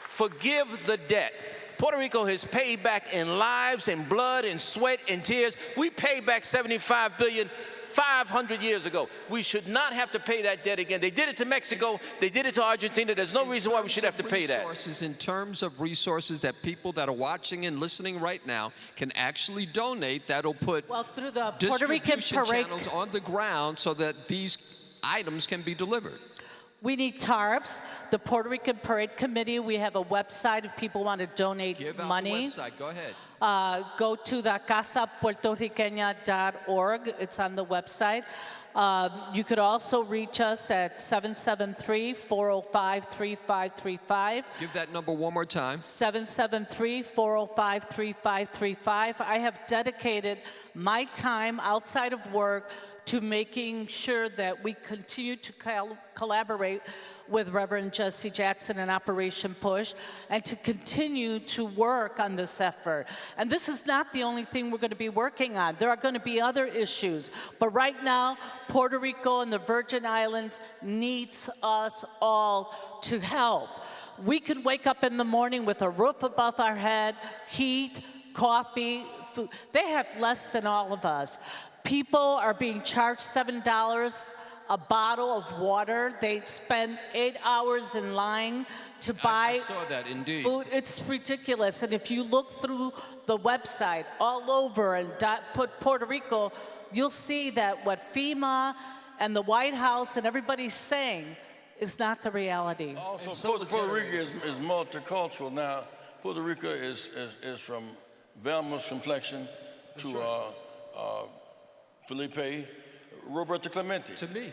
forgive the debt. Puerto Rico has paid back in lives and blood and sweat and tears. We paid back $75 billion 500 years ago. We should not have to pay that debt again. They did it to Mexico. They did it to Argentina. There's no reason why we should have to pay that. In terms of resources that people that are watching and listening right now can actually donate, that'll put through the Puerto Rican distribution Parade channels on the ground so that these items can be delivered. We need tarps. The Puerto Rican Parade Committee, we have a website if people want to donate Give out money. the website. Go ahead. Go to the casapuertorriqueña.org. It's on the website. You could also reach us at 773-405-3535. Give that number one more time. 773-405-3535. I have dedicated my time outside of work to making sure that we continue to collaborate with Reverend Jesse Jackson and Operation Push, and to continue to work on this effort. And this is not the only thing we're going to be working on. There are going to be other issues. But right now, Puerto Rico and the Virgin Islands needs us all to help. We could wake up in the morning with a roof above our head, heat, coffee, food. They have less than all of us. People are being charged $7 a bottle of water. They spend 8 hours in line to buy I saw that, indeed. food. It's ridiculous. And if you look through the website all over and put Puerto Rico, you'll see that what FEMA and the White House and everybody's saying is not the reality. Also, Puerto Rico is multicultural. Now, Puerto Rico is from Velma's complexion to Felipe, Roberto Clemente. To me.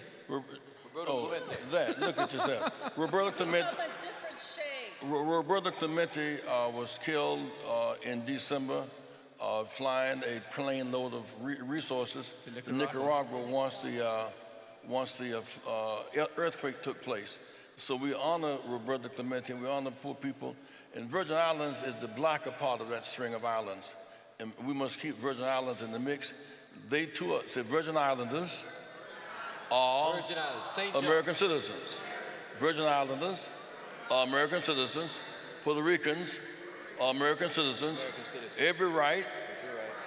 That. Look at yourself. Roberto Clemente. Roberto Clemente was killed in December flying a plane load of resources to Nicaragua once the earthquake took place. So we honor Roberto Clemente, we honor poor people. And Virgin Islands is the blacker part of that string of islands. And we must keep Virgin Islands in the mix. They too say Virgin Islanders are American citizens. Virgin Islanders are American citizens. Puerto Ricans are American citizens. Every right,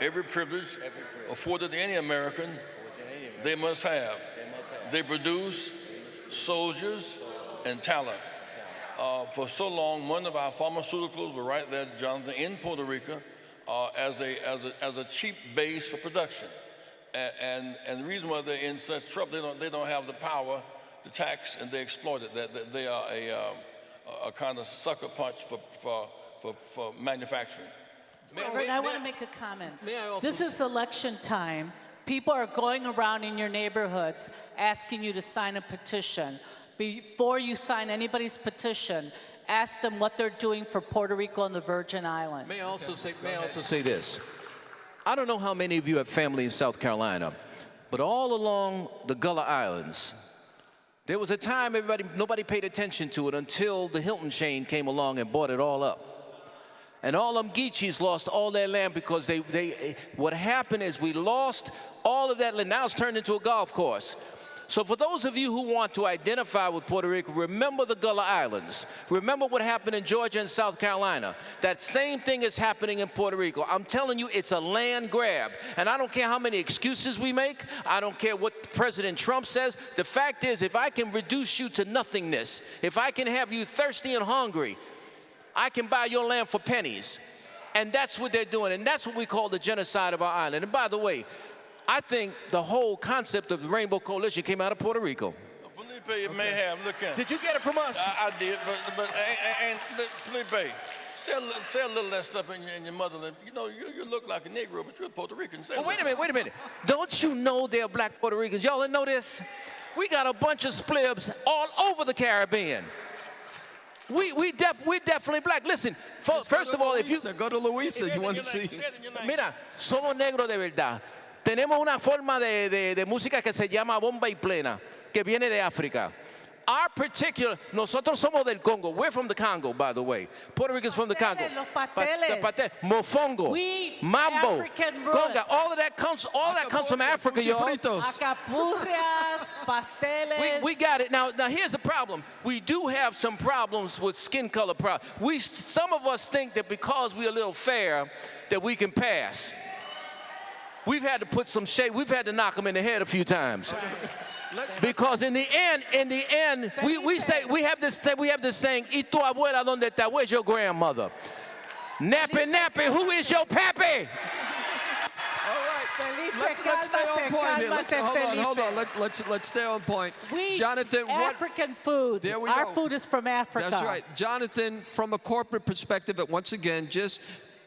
every privilege afforded to any American, they must have. They produce soldiers and talent. For so long, one of our pharmaceuticals were right there, Jonathan, in Puerto Rico as a cheap base for production. And the reason why they're in such trouble, they don't have the power to tax, and they exploit it. They are a kind of sucker punch for manufacturing. Reverend, I want to make a comment. This is election time. People are going around in your neighborhoods asking you to sign a petition. Before you sign anybody's petition, ask them what they're doing for Puerto Rico and the Virgin Islands. May I also say this? I don't know how many of you have family in South Carolina, but all along the Gullah Islands, there was a time nobody paid attention to it until the Hilton chain came along and bought it all up. And all them Geechees lost all their land because what happened is we lost all of that land. Now it's turned into a golf course. So for those of you who want to identify with Puerto Rico, remember the Gullah Islands. Remember what happened in Georgia and South Carolina. That same thing is happening in Puerto Rico. I'm telling you, it's a land grab. And I don't care how many excuses we make. I don't care what President Trump says. The fact is, if I can reduce you to nothingness, if I can have you thirsty and hungry, I can buy your land for pennies. And that's what they're doing. And that's what we call the genocide of our island. And by the way, I think the whole concept of the Rainbow Coalition came out of Puerto Rico. Felipe may have. Look at. Did you get it from us? I did, but Felipe, say a little of that stuff in your motherland. You know, you look like a Negro, but you're a Puerto Rican. Well, wait a minute. Don't you know they're black Puerto Ricans? Y'all know this? We got a bunch of splibs all over the Caribbean. We're definitely black. Listen, first of all, if you go to Luisa, you want to see. Mira, somos negros de verdad. Tenemos una forma de música que se llama bomba y plena, que viene de África. Nosotros somos del Congo. We're from the Congo, by the way. Puerto Ricans from the Congo. Los pasteles. Mofongo, mambo, conga. All that comes from Africa, y'all. Acapurrias, pasteles. We got it. Now here's the problem. We do have some problems with skin color. Some of us think that because we're a little fair, that we can pass. we've had to put some shade, we've had to knock them in the head a few times. Because in the end, we have this saying, "Y tu abuela donde está?" Where's your grandmother? Nappy, who is your pappy? Let's stay on point here. Hold on. Let's stay on point. Jonathan, African food. There we Our go. food is from Africa. That's right. Jonathan, from a corporate perspective, and once again, just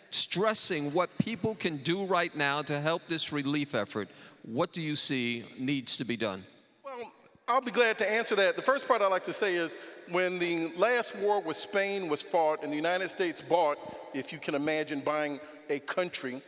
stressing what people can do right now to help this relief effort, what do you see needs to be done? Well, I'll be glad to answer that. The first part I'd like to say is when the last war with Spain was fought and the United States bought, if you can imagine buying a country,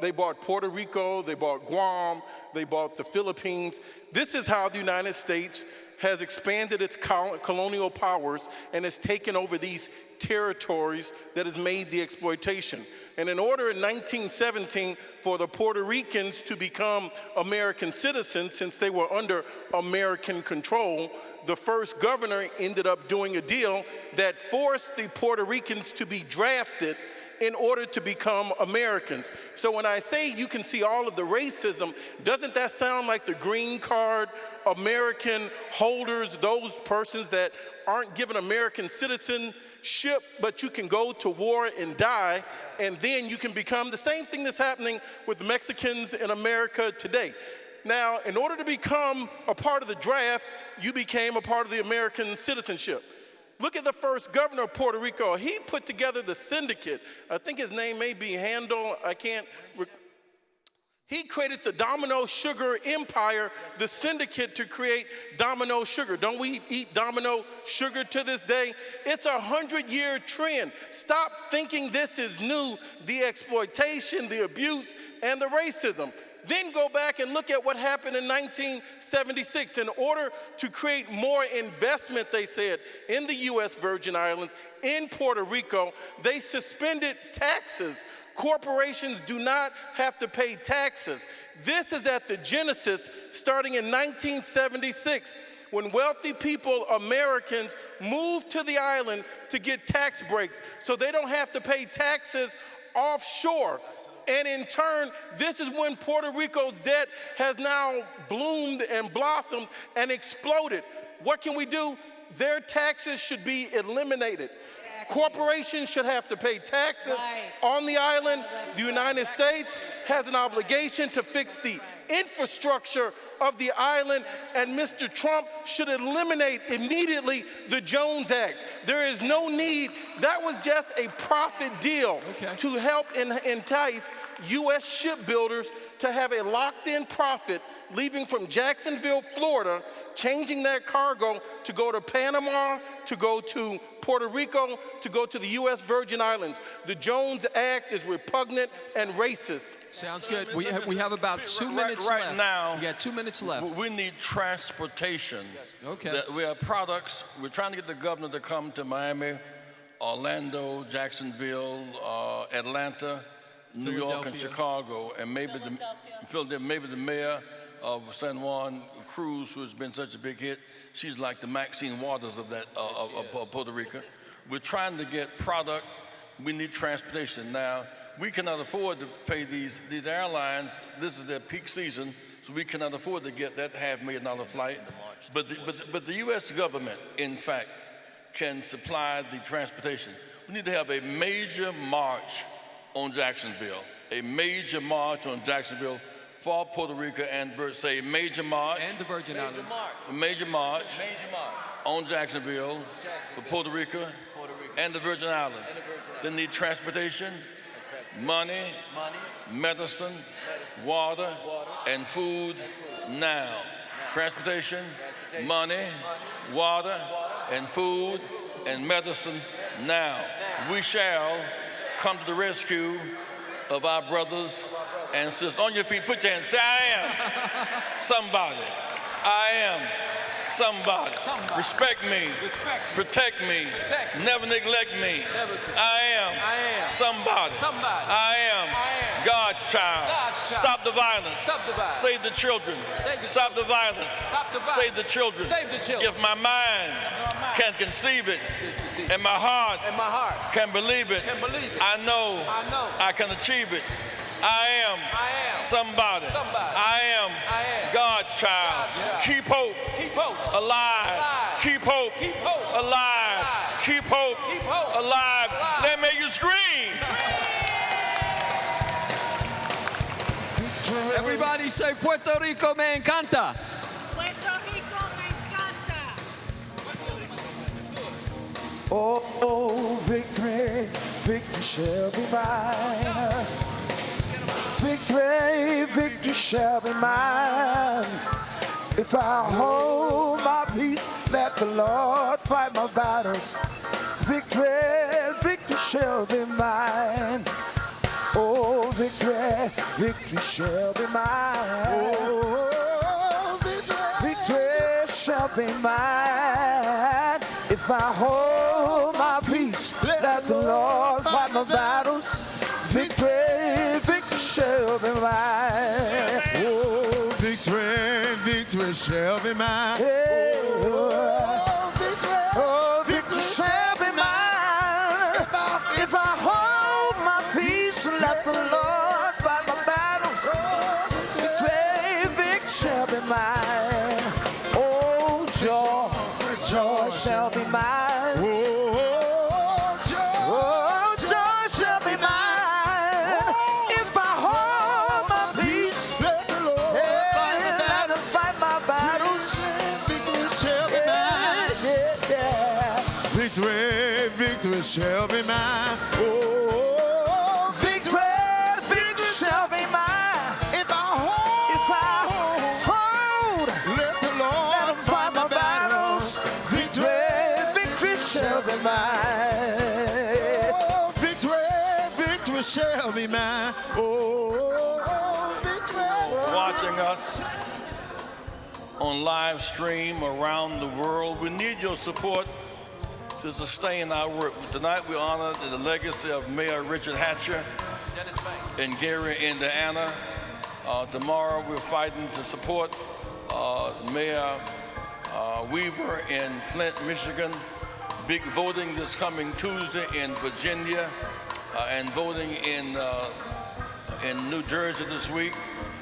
they bought Puerto Rico, they bought Guam, they bought the Philippines. This is how the United States has expanded its colonial powers and has taken over these territories that has made the exploitation. And in order in 1917 for the Puerto Ricans to become American citizens, since they were under American control, the first governor ended up doing a deal that forced the Puerto Ricans to be drafted in order to become Americans. So when I say you can see all of the racism, doesn't that sound like the green card American holders, those persons that aren't given American citizenship, but you can go to war and die, and then you can become the same thing that's happening with Mexicans in America today. Now, in order to become a part of the draft, you became a part of the American citizenship. Look at the first governor of Puerto Rico. He put together the syndicate. I think his name may be Handel. He created the Domino Sugar Empire, the syndicate to create Domino Sugar. Don't we eat Domino Sugar to this day? It's a 100-year trend. Stop thinking this is new, the exploitation, the abuse, and the racism. Then go back and look at what happened in 1976. In order to create more investment, they said, in the U.S. Virgin Islands, in Puerto Rico, they suspended taxes. Corporations do not have to pay taxes. This is at the genesis starting in 1976 when wealthy people, Americans, moved to the island to get tax breaks so they don't have to pay taxes offshore. And in turn, this is when Puerto Rico's debt has now bloomed and blossomed and exploded. What can we do? Their taxes should be eliminated. Corporations should have to pay taxes on the island. The United States has an obligation to fix the infrastructure of the island, and Mr. Trump should eliminate immediately the Jones Act. There is no need. That was just a profit deal to help entice U.S. shipbuilders to have a locked-in profit leaving from Jacksonville, Florida, changing that cargo to go to Panama, to go to Puerto Rico, to go to the U.S. Virgin Islands. The Jones Act is repugnant and racist. Sounds good. We have about 2 minutes left. Right now, we got 2 minutes left. We need transportation. Okay. We have products. We're trying to get the governor to come to Miami, Orlando, Jacksonville, Atlanta, New York, and Chicago, and maybe the mayor of San Juan, Cruz, who has been such a big hit. She's like the Maxine Waters of that of Puerto Rico. We're trying to get product. We need transportation. Now, we cannot afford to pay these airlines. This is their peak season, so we cannot afford to get that $500,000 flight. But the U.S. government, in fact, can supply the transportation. We need to have a major march on Jacksonville. A major march on Jacksonville for Puerto Rico and say major march. And the Virgin Islands. A major march on Jacksonville for Puerto Rico and the Virgin Islands. They need transportation, money, medicine, water, and food now. Transportation, money, water, and food, and medicine now. We shall come to the rescue of our brothers and sisters. On your feet, put your hands. Say, I am somebody. I am somebody. Respect me. Protect me. Never neglect me. I am somebody. I am God's child. Stop the violence. Save the children. Stop the violence. Save the children. If my mind can conceive it and my heart can believe it, I know I can achieve it. I am somebody. I am God's child. Keep hope alive. Keep hope alive. Keep hope alive. Let me hear you scream. Everybody say, Puerto Rico me encanta. Puerto Rico me encanta. Oh, victory, victory shall be mine. Victory, victory shall be mine. If I hold my peace, let the Lord fight my battles. Victory, victory shall be mine. Oh, victory, victory shall be mine. Oh, victory shall be mine. If I hold my peace, let the Lord fight my battles. Victory, victory shall be mine. Oh, victory, victory shall be mine. Oh, victory shall be mine. If I hold my peace, let the Lord fight my battles. Victory, victory shall be mine. Oh, joy, joy shall be mine. Oh, joy shall be mine. If I hold my peace, let the Lord fight my battles. Victory shall be mine. Victory, victory shall be mine. Oh, victory, victory shall be mine. If I hold, let the Lord fight my battles. Victory, victory shall be mine. Oh, victory, victory shall be mine. Oh, victory. Watching us on live stream around the world, we need your support to sustain our work. Tonight we honor the legacy of Mayor Richard Hatcher in Gary, Indiana. Tomorrow we're fighting to support Mayor Weaver in Flint, Michigan. Big voting this coming Tuesday in Virginia and voting in New Jersey this week.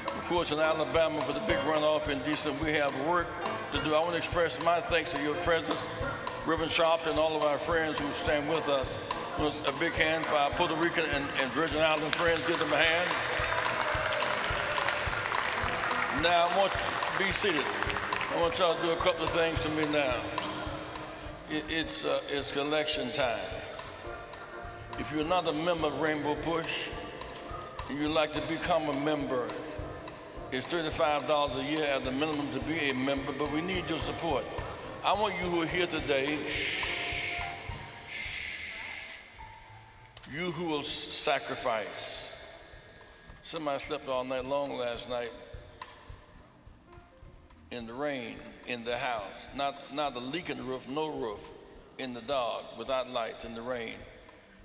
Of course, in Alabama for the big runoff in December. We have work to do. I want to express my thanks to your presence, Reverend Sharpton, and all of our friends who stand with us. A big hand for our Puerto Rican and Virgin Island friends. Give them a hand. Now, I want you to be seated. I want y'all to do a couple of things to me now. It's collection time. If you're not a member of Rainbow Push, and you'd like to become a member, it's $35 a year at the minimum to be a member, but we need your support. I want you who are here today, you who will sacrifice. Somebody slept all night long last night in the rain, in the house. Not a leak in the roof, no roof, in the dark, without lights, in the rain.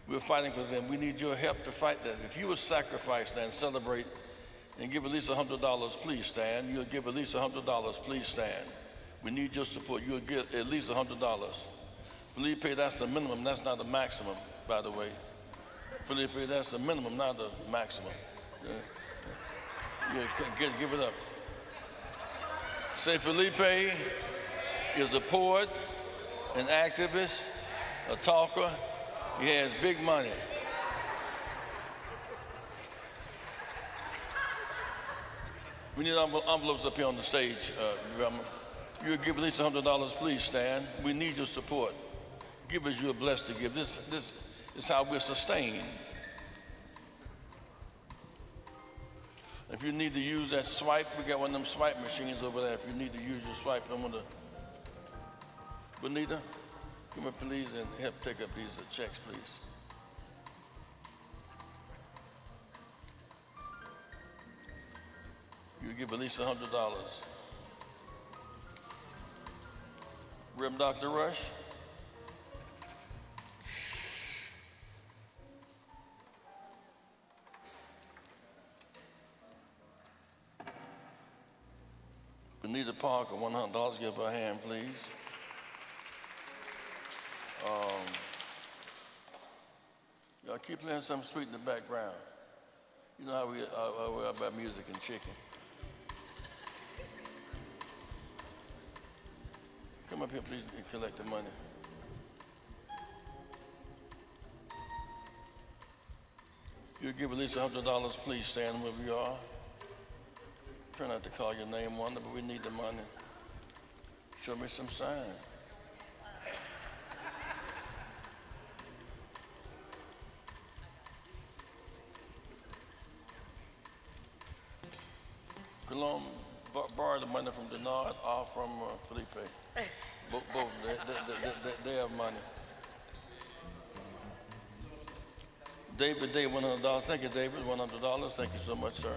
We're fighting for them. We need your help to fight that. If you will sacrifice and celebrate and give at least $100, please stand. You'll give at least $100, please stand. We need your support. You'll get at least $100. Felipe, that's the minimum. That's not the maximum, by the way. Felipe, that's the minimum, not the maximum. Give it up. Say Felipe is a poet, an activist, a talker. He has big money. We need envelopes up here on the stage. You give at least $100, please stand. We need your support. Give as you are blessed to give. This is how we're sustained. If you need to use that swipe, we got one of them swipe machines over there. If you need to use your swipe, I'm gonna. Bonita, come here, please, and help take up these checks, please. You give at least $100. Reverend Dr. Rush. Benita Parker, $100. Give her a hand, please. Y'all keep playing something sweet in the background. You know how we are about music and chicken. Come up here, please, and collect the money. You give at least $100, please stand wherever you are. Try not to call your name Wanda, but we need the money. Show me some sign. Cologne borrowed the money from Denard or from Felipe. Both, they have money. David, $100. Thank you, David. $100. Thank you so much, sir.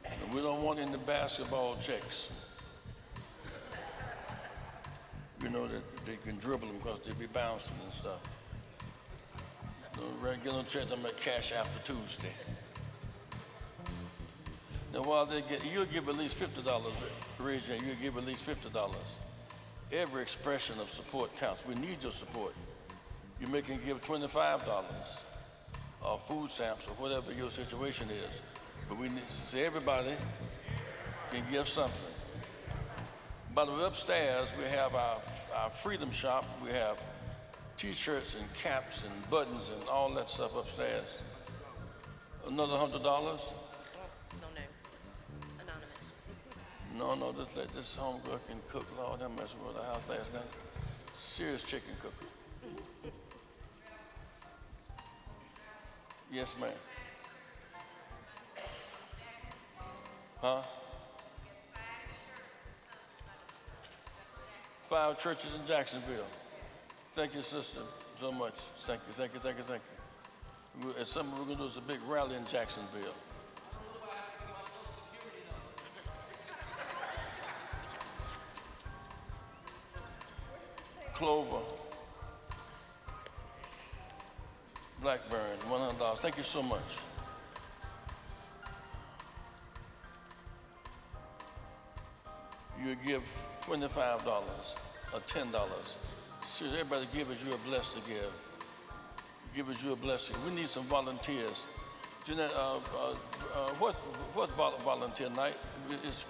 And we don't want any basketball checks. You know that they can dribble them because they be bouncing and stuff. No regular check them at cash after Tuesday. Now while they get, you'll give at least $50, Regina, you'll give at least $50. Every expression of support counts. We need your support. You may can give $25 or food stamps or whatever your situation is. But we need to see everybody can give something. By the way, upstairs we have our Freedom Shop. We have T-shirts and caps and buttons and all that stuff upstairs. Another $100? No, just let this homegirl can cook. Lord, that messed with the house last night. Serious chicken cooker. Yes, ma'am. Huh? 5 churches in Jacksonville. Thank you, sister, so much. Thank you. And something we're going to do is a big rally in Jacksonville. Clover, Blackburn, $100. Thank you so much. You give $25 or $10. Should everybody give as you are blessed to give. Give as you are blessed. We need some volunteers. Jeanette, what's volunteer night? It's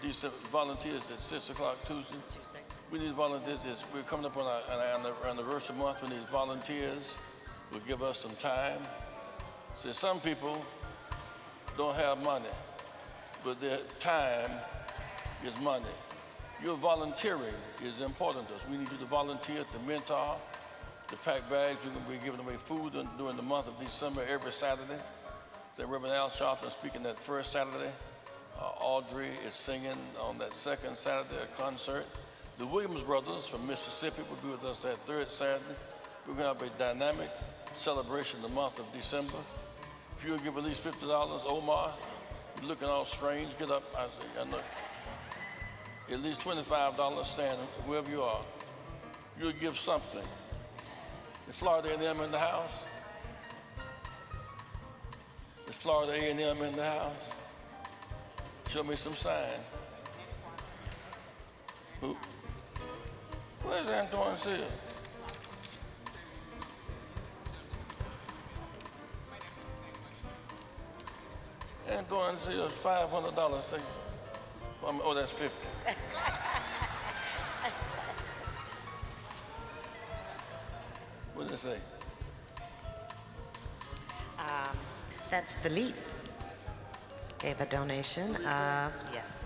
decent volunteers at 6 o'clock Tuesday. We need volunteers. We're coming up on our anniversary month. We need volunteers. Will give us some time. See, some people don't have money, but their time is money. Your volunteering is important to us. We need you to volunteer, to mentor, to pack bags. We're going to be giving away food during the month of December every Saturday. The Reverend Al Sharpton speaking that first Saturday. Audrey is singing on that second Saturday, a concert. The Williams brothers from Mississippi will be with us that third Saturday. We're going to have a dynamic celebration the month of December. If you'll give at least $50, Omar, you're looking all strange, get up. I know. At least $25, stand wherever you are. You'll give something. Is Florida A&M in the house? Is Florida A&M in the house? Show me some sign. Who? Where's Antoine Seal? Antoine Seal is $500. Oh, that's 50. What did it say? That's Philippe. Gave a donation of, yes.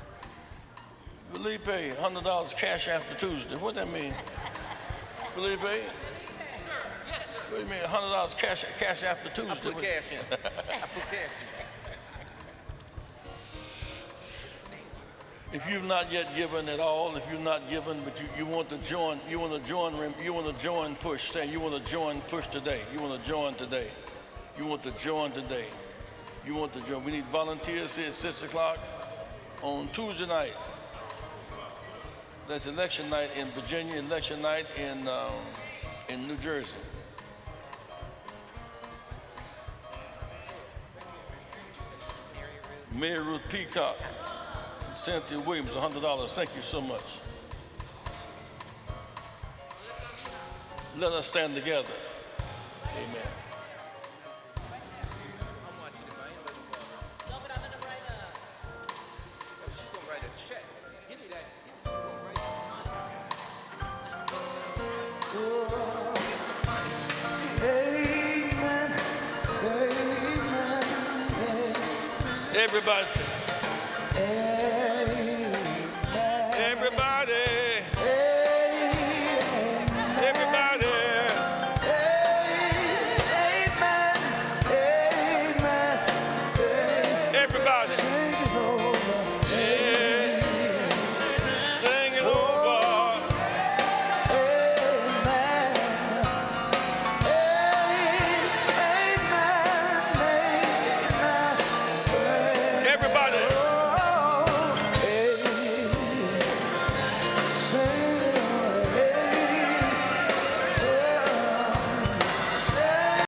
Felipe, $100 cash after Tuesday. What that mean? Felipe? Sir, yes, sir. What do you mean, $100 cash after Tuesday? I put cash in. I put cash in. If you've not yet given at all, if you've not given, but you want to join, you want to join Push. Say you want to join Push today. You want to join today. You want to join today. You want to join. We need volunteers here at 6 o'clock on Tuesday night. That's election night in Virginia, election night in New Jersey. Mary Ruth Peacock, Cynthia Williams, $100. Thank you so much. Let us stand together. Amen. Amen. Amen. Everybody say,